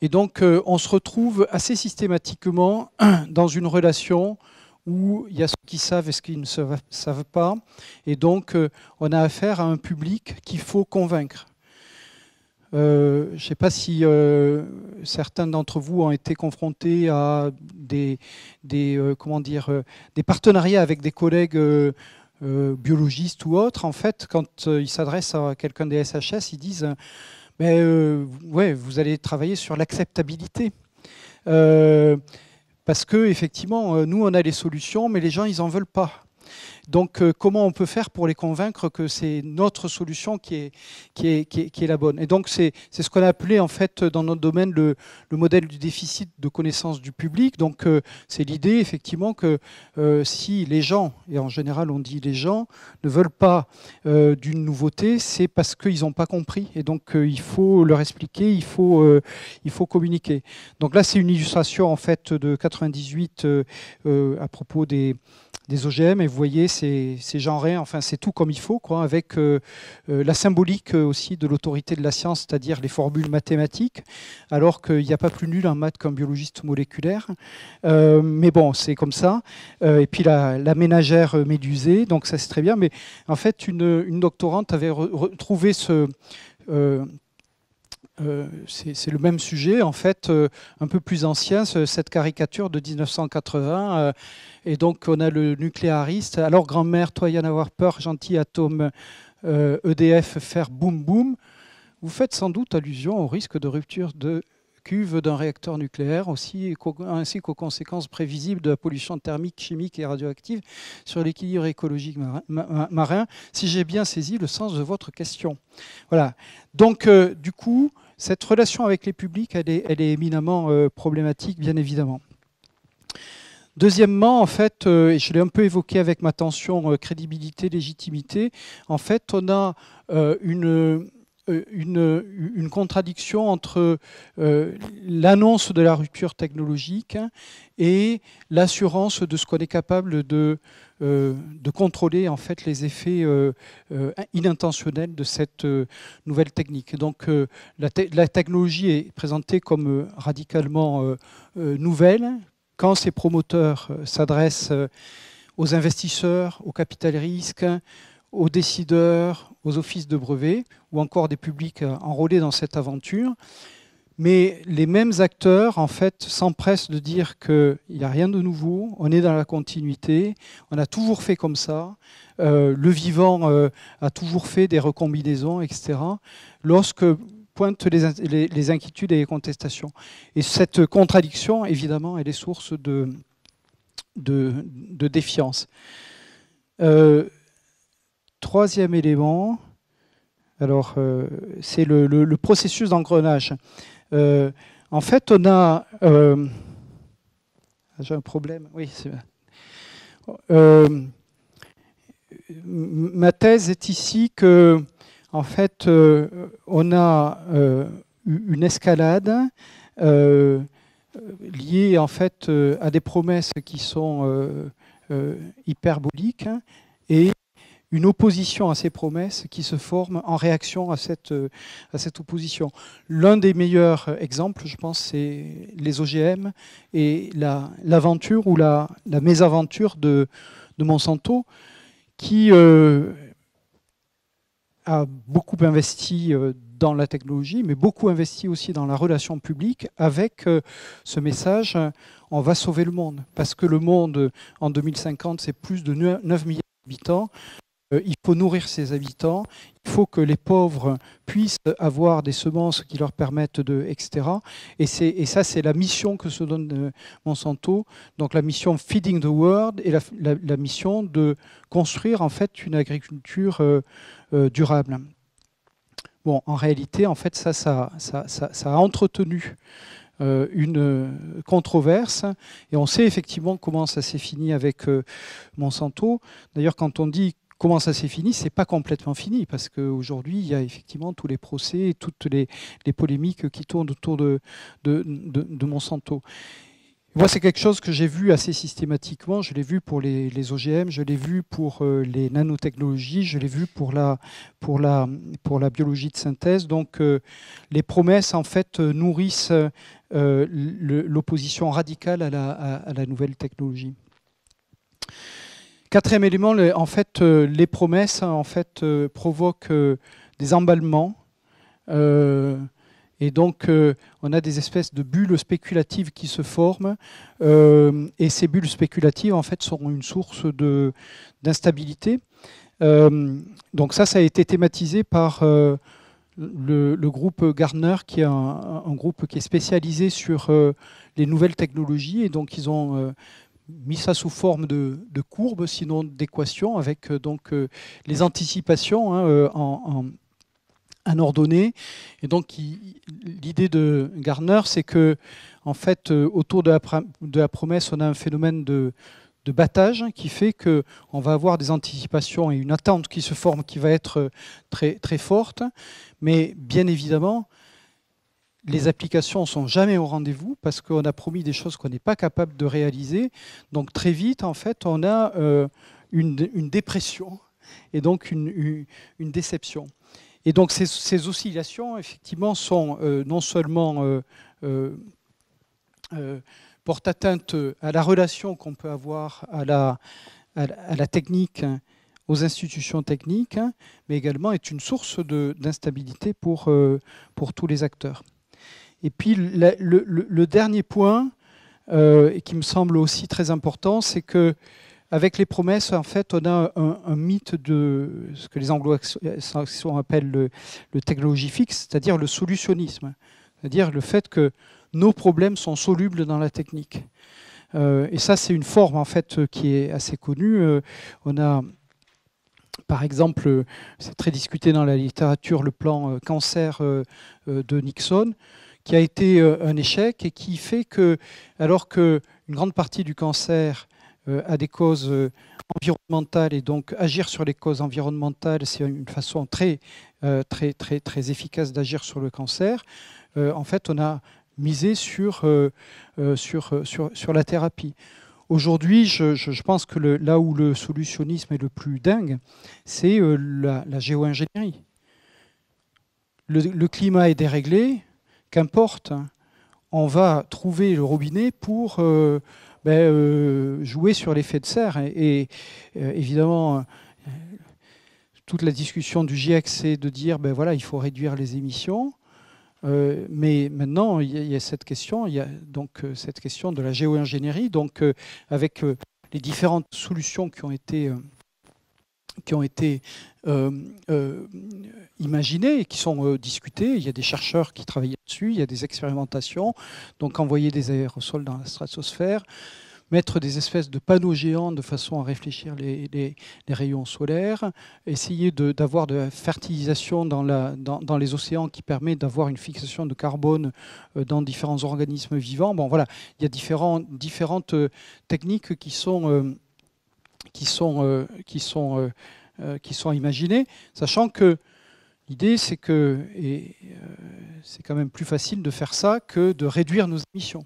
A: Et donc, on se retrouve assez systématiquement dans une relation où il y a ceux qui savent et ceux qui ne savent pas. Et donc, on a affaire à un public qu'il faut convaincre. Je ne sais pas si certains d'entre vous ont été confrontés à des partenariats avec des collègues biologistes ou autres. En fait, quand ils s'adressent à quelqu'un des SHS, ils disent mais ouais, vous allez travailler sur l'acceptabilité. Parce que effectivement, nous, on a les solutions, mais les gens, ils n'en veulent pas. Donc, comment on peut faire pour les convaincre que c'est notre solution qui est la bonne? Et donc, c'est ce qu'on a appelé, en fait, dans notre domaine, le modèle du déficit de connaissance du public. Donc, c'est l'idée, effectivement, que si les gens, et en général, on dit les gens, ne veulent pas d'une nouveauté, c'est parce qu'ils n'ont pas compris. Et donc, il faut leur expliquer, il faut communiquer. Donc là, c'est une illustration, en fait, de 98 à propos des OGM, et vous voyez, c'est genré, enfin c'est tout comme il faut, quoi, avec la symbolique aussi de l'autorité de la science, c'est-à-dire les formules mathématiques, alors qu'il n'y a pas plus nul en maths qu'un biologiste moléculaire. Mais bon, c'est comme ça. Et puis la ménagère médusée, donc ça c'est très bien. Mais en fait, une doctorante avait retrouvé ce... c'est le même sujet, en fait, un peu plus ancien, cette caricature de 1980. Et donc, on a le nucléariste. Alors, grand-mère, toi, y en avoir peur, gentil atome EDF, faire boum boum. Vous faites sans doute allusion au risque de rupture de cuve d'un réacteur nucléaire, ainsi qu'aux conséquences prévisibles de la pollution thermique, chimique et radioactive sur l'équilibre écologique marin, si j'ai bien saisi le sens de votre question. Voilà. Donc, du coup, cette relation avec les publics, elle est éminemment problématique, bien évidemment. Deuxièmement, en fait, et je l'ai un peu évoqué avec ma tension crédibilité, légitimité, en fait, on a une contradiction entre l'annonce de la rupture technologique et l'assurance de ce qu'on est capable de contrôler en fait les effets inintentionnels de cette nouvelle technique. Donc la technologie est présentée comme radicalement nouvelle quand ses promoteurs s'adressent aux investisseurs, au capital risque, aux décideurs, aux offices de brevets, ou encore des publics enrôlés dans cette aventure. Mais les mêmes acteurs, en fait, s'empressent de dire qu'il n'y a rien de nouveau, on est dans la continuité, on a toujours fait comme ça, le vivant a toujours fait des recombinaisons, etc. Lorsque pointent les inquiétudes et les contestations. Et cette contradiction, évidemment, elle est source de défiance. Troisième élément, alors c'est le processus d'engrenage. En fait, on a... j'ai un problème. Oui, c'est... ma thèse est ici que, en fait, on a une escalade liée en fait à des promesses qui sont hyperboliques et une opposition à ces promesses qui se forme en réaction à cette opposition. L'un des meilleurs exemples, je pense, c'est les OGM et l'aventure ou la mésaventure de Monsanto, qui a beaucoup investi dans la technologie, mais beaucoup investi aussi dans la relation publique avec ce message « on va sauver le monde ». Parce que le monde, en 2050, c'est plus de 9 milliards d'habitants. Il faut nourrir ses habitants, il faut que les pauvres puissent avoir des semences qui leur permettent de... etc. Et ça, c'est la mission que se donne Monsanto. Donc la mission Feeding the World et la mission de construire en fait une agriculture durable. Bon, en réalité, en fait, ça a entretenu une controverse et on sait effectivement comment ça s'est fini avec Monsanto. D'ailleurs, quand on dit comment ça s'est fini, c'est pas complètement fini parce qu'aujourd'hui, il y a effectivement tous les procès et toutes les polémiques qui tournent autour de Monsanto. Moi, c'est quelque chose que j'ai vu assez systématiquement. Je l'ai vu pour les OGM, je l'ai vu pour les nanotechnologies, je l'ai vu pour la biologie de synthèse. Donc, les promesses, en fait, nourrissent l'opposition radicale à la nouvelle technologie. Quatrième élément, en fait, les promesses en fait, provoquent des emballements. Et donc, on a des espèces de bulles spéculatives qui se forment. Et ces bulles spéculatives, en fait, sont une source d'instabilité. Donc ça a été thématisé par le groupe Gartner, qui est un groupe qui est spécialisé sur les nouvelles technologies. Et donc, ils ont mis ça sous forme de courbes, sinon d'équations, avec donc les anticipations en ordonnée. Et donc, l'idée de Gartner, c'est que, en fait, autour de la promesse, on a un phénomène de battage qui fait qu'on va avoir des anticipations et une attente qui se forme qui va être très, très forte. Mais bien évidemment, les applications ne sont jamais au rendez-vous parce qu'on a promis des choses qu'on n'est pas capable de réaliser. Donc très vite, en fait, on a une dépression et donc une déception. Et donc ces oscillations, effectivement, sont non seulement portent atteinte à la relation qu'on peut avoir à la technique, aux institutions techniques, mais également est une source d'instabilité pour tous les acteurs. Et puis le dernier point, qui me semble aussi très important, c'est que avec les promesses, en fait, on a un mythe de ce que les anglo-saxons appellent le technology fix, c'est-à-dire le solutionnisme, c'est-à-dire le fait que nos problèmes sont solubles dans la technique. Et ça, c'est une forme en fait qui est assez connue. On a, par exemple, c'est très discuté dans la littérature, le plan cancer de Nixon, qui a été un échec et qui fait que, alors que une grande partie du cancer a des causes environnementales, et donc agir sur les causes environnementales, c'est une façon très efficace d'agir sur le cancer. En fait, on a misé sur la thérapie. Aujourd'hui, je pense que là où le solutionnisme est le plus dingue, c'est la géo-ingénierie. Le climat est déréglé, qu'importe, on va trouver le robinet pour jouer sur l'effet de serre. Et évidemment, toute la discussion du GIEC, c'est de dire voilà, il faut réduire les émissions. Mais maintenant, il y a cette question, cette question de la géo-ingénierie, avec les différentes solutions qui ont été imaginées et qui sont discutées. Il y a des chercheurs qui travaillent dessus, il y a des expérimentations, donc envoyer des aérosols dans la stratosphère, mettre des espèces de panneaux géants de façon à réfléchir les rayons solaires, essayer d'avoir de la fertilisation dans les océans qui permet d'avoir une fixation de carbone dans différents organismes vivants. Bon, voilà, il y a différentes techniques qui sont imaginées, sachant que l'idée, c'est que c'est quand même plus facile de faire ça que de réduire nos émissions.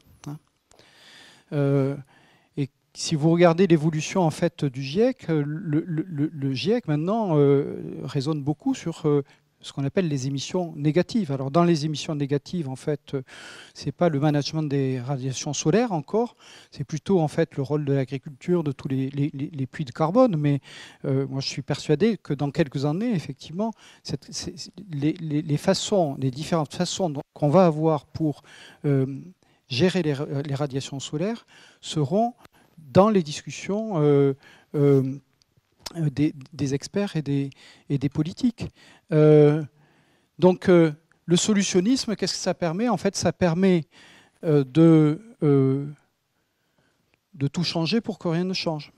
A: Et si vous regardez l'évolution en fait du GIEC, le GIEC maintenant raisonne beaucoup sur ce qu'on appelle les émissions négatives. Alors dans les émissions négatives, en fait, c'est pas le management des radiations solaires encore, c'est plutôt en fait le rôle de l'agriculture, de tous les puits de carbone. Mais moi, je suis persuadé que dans quelques années, effectivement, les différentes façons qu'on va avoir pour gérer les radiations solaires seront dans les discussions des experts et des politiques. Donc le solutionnisme, qu'est-ce que ça permet? En fait, ça permet de tout changer pour que rien ne change.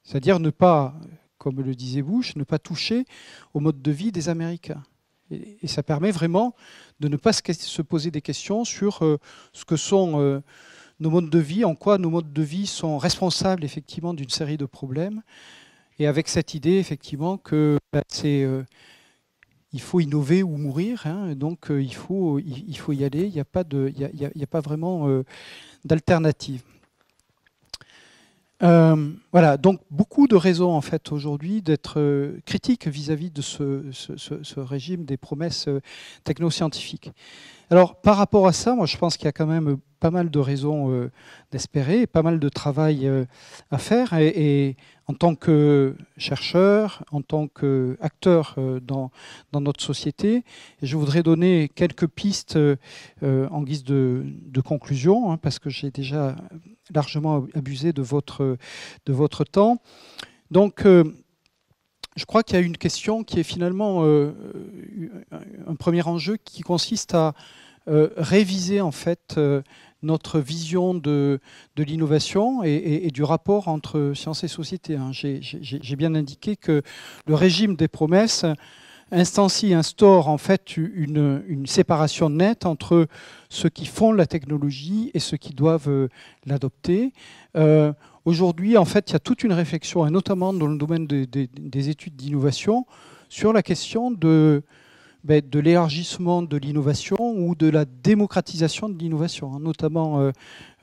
A: C'est-à-dire ne pas, comme le disait Bush, ne pas toucher au mode de vie des Américains. Et ça permet vraiment de ne pas se poser des questions sur ce que sont nos modes de vie, en quoi nos modes de vie sont responsables effectivement d'une série de problèmes. Et avec cette idée, effectivement, que il faut innover ou mourir, donc il faut y aller, il n'y a pas vraiment d'alternative. Voilà, donc beaucoup de raisons en fait aujourd'hui d'être critique vis-à-vis de ce régime des promesses technoscientifiques. Alors par rapport à ça, moi je pense qu'il y a quand même pas mal de raisons d'espérer, pas mal de travail à faire, et en tant que chercheur, en tant qu'acteur dans notre société, je voudrais donner quelques pistes en guise de conclusion, parce que j'ai déjà largement abusé de votre temps. Donc, je crois qu'il y a une question qui est finalement un premier enjeu qui consiste à réviser en fait notre vision de l'innovation et du rapport entre science et société. J'ai bien indiqué que le régime des promesses instaure en fait une séparation nette entre ceux qui font la technologie et ceux qui doivent l'adopter. Aujourd'hui, en fait, il y a toute une réflexion, et notamment dans le domaine des études d'innovation, sur la question de l'élargissement de l'innovation ou de la démocratisation de l'innovation. Notamment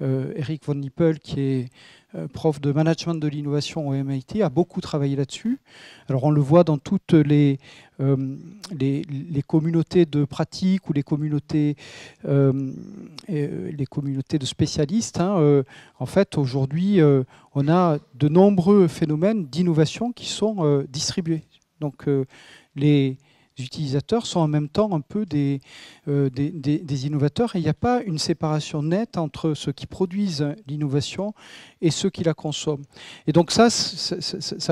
A: Eric von Nippel, qui est prof de management de l'innovation au MIT, a beaucoup travaillé là-dessus. Alors on le voit dans toutes les communautés de pratique ou les communautés de spécialistes. En fait, aujourd'hui, on a de nombreux phénomènes d'innovation qui sont distribués. Donc les utilisateurs sont en même temps un peu des innovateurs, et il n'y a pas une séparation nette entre ceux qui produisent l'innovation et ceux qui la consomment. Et donc ça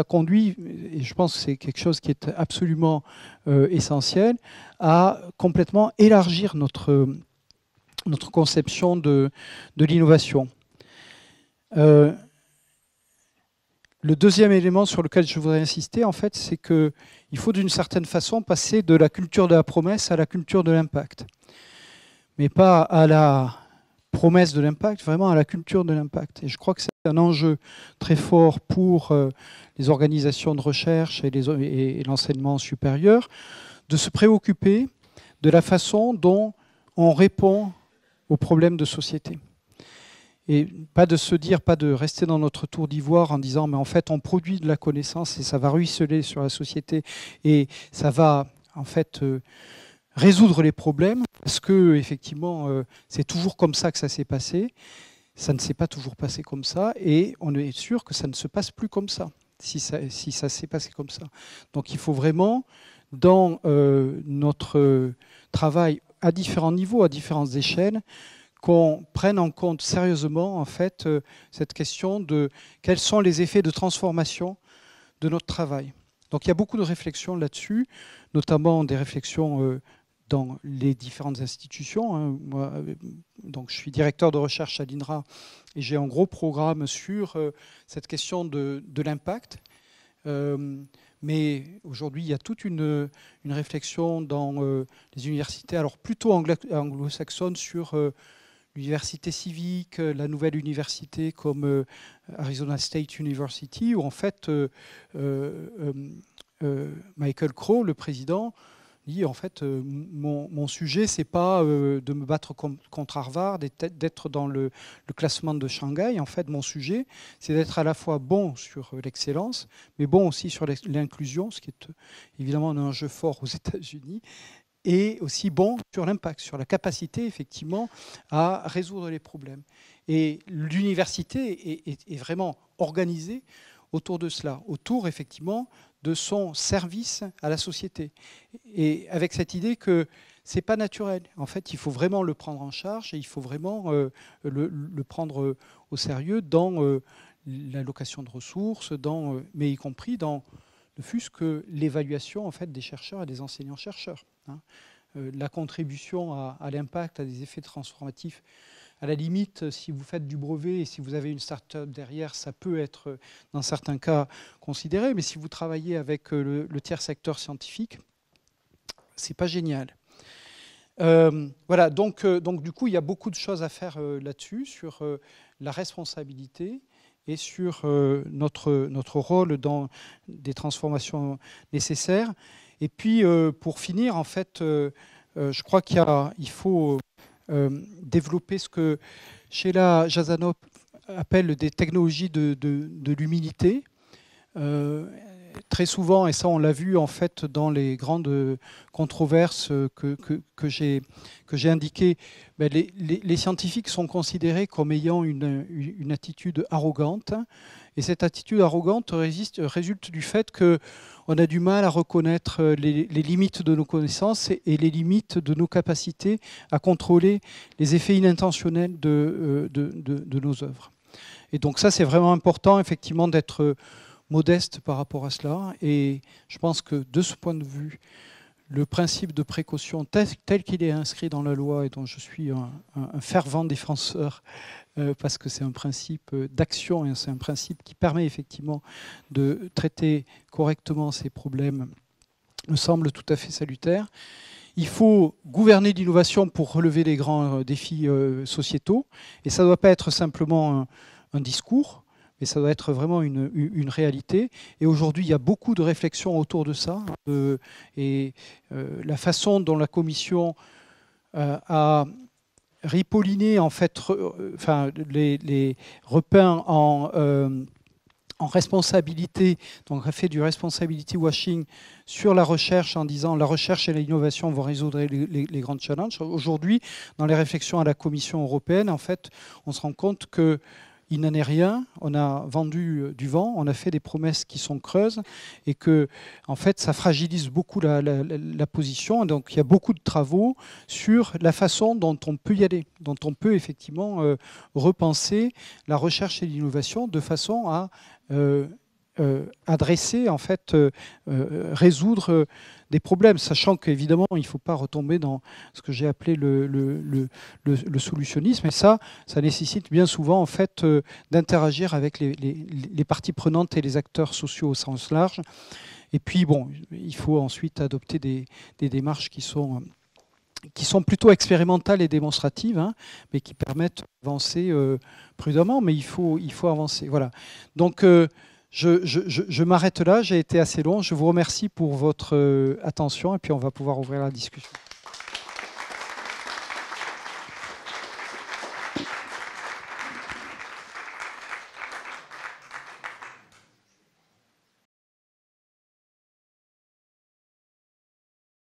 A: conduit, et je pense que c'est quelque chose qui est absolument essentiel, à complètement élargir notre conception de l'innovation. Le deuxième élément sur lequel je voudrais insister, en fait, c'est qu'il faut d'une certaine façon passer de la culture de la promesse à la culture de l'impact. Mais pas à la promesse de l'impact, vraiment à la culture de l'impact. Et je crois que c'est un enjeu très fort pour les organisations de recherche et l'enseignement supérieur, de se préoccuper de la façon dont on répond aux problèmes de société. Et pas de se dire, pas de rester dans notre tour d'ivoire en disant mais en fait on produit de la connaissance et ça va ruisseler sur la société et ça va en fait résoudre les problèmes parce que effectivement c'est toujours comme ça que ça s'est passé. Ça ne s'est pas toujours passé comme ça et on est sûr que ça ne se passe plus comme ça si ça s'est passé comme ça. Donc il faut vraiment dans notre travail à différents niveaux, à différentes échelles, qu'on prenne en compte sérieusement en fait, cette question de quels sont les effets de transformation de notre travail. Donc il y a beaucoup de réflexions là-dessus, notamment des réflexions dans les différentes institutions. Hein. Moi, donc je suis directeur de recherche à l'INRA et j'ai un gros programme sur cette question de l'impact. Mais aujourd'hui, il y a toute une réflexion dans les universités, alors plutôt anglo-saxonnes, sur l'université civique, la nouvelle université comme Arizona State University, où en fait Michael Crow, le président, dit en fait mon sujet c'est pas de me battre contre Harvard, d'être dans le classement de Shanghai. En fait, mon sujet c'est d'être à la fois bon sur l'excellence, mais bon aussi sur l'inclusion, ce qui est évidemment un enjeu fort aux États-Unis, et aussi bon sur l'impact, sur la capacité effectivement à résoudre les problèmes. Et l'université est vraiment organisée autour de cela, autour effectivement de son service à la société. Et avec cette idée que ce n'est pas naturel. En fait, il faut vraiment le prendre en charge et il faut vraiment le prendre au sérieux dans l'allocation de ressources, mais y compris dans ne fût-ce que l'évaluation en fait, des chercheurs et des enseignants-chercheurs. Hein. La contribution à l'impact, à des effets transformatifs, à la limite, si vous faites du brevet et si vous avez une start-up derrière, ça peut être, dans certains cas, considéré. Mais si vous travaillez avec le tiers secteur scientifique, c'est pas génial. Voilà, donc du coup, il y a beaucoup de choses à faire là-dessus, sur la responsabilité et sur notre rôle dans des transformations nécessaires. Et puis, pour finir, en fait, je crois qu'il faut développer ce que Sheila Jasanoff appelle des technologies de l'humilité. Très souvent, et ça on l'a vu en fait dans les grandes controverses que j'ai indiquées, ben les scientifiques sont considérés comme ayant une attitude arrogante. Et cette attitude arrogante résulte du fait qu'on a du mal à reconnaître les limites de nos connaissances et les limites de nos capacités à contrôler les effets inintentionnels de nos œuvres. Et donc ça, c'est vraiment important, effectivement, d'être modeste par rapport à cela. Et je pense que de ce point de vue, le principe de précaution tel qu'il est inscrit dans la loi et dont je suis un fervent défenseur, parce que c'est un principe d'action et c'est un principe qui permet effectivement de traiter correctement ces problèmes, me semble tout à fait salutaire. Il faut gouverner l'innovation pour relever les grands défis sociétaux. Et ça ne doit pas être simplement un discours, mais ça doit être vraiment une réalité. Et aujourd'hui, il y a beaucoup de réflexions autour de ça. Et la façon dont la Commission a ripolliné, en fait, les repeint en responsabilité, donc a fait du responsibility washing sur la recherche en disant la recherche et l'innovation vont résoudre les grands challenges. Aujourd'hui, dans les réflexions à la Commission européenne, en fait, on se rend compte que il n'en est rien, on a vendu du vent, on a fait des promesses qui sont creuses et que, en fait, ça fragilise beaucoup la position. Donc, il y a beaucoup de travaux sur la façon dont on peut y aller, dont on peut effectivement repenser la recherche et l'innovation de façon à adresser, en fait, résoudre des problèmes, sachant qu'évidemment, il ne faut pas retomber dans ce que j'ai appelé le solutionnisme. Et ça nécessite bien souvent, en fait, d'interagir avec les parties prenantes et les acteurs sociaux au sens large. Et puis, bon, il faut ensuite adopter des démarches qui sont qui sont plutôt expérimentales et démonstratives, hein, mais qui permettent d'avancer prudemment, mais il faut avancer. Voilà. Donc, je m'arrête là, j'ai été assez long. Je vous remercie pour votre attention et puis on va pouvoir ouvrir la discussion.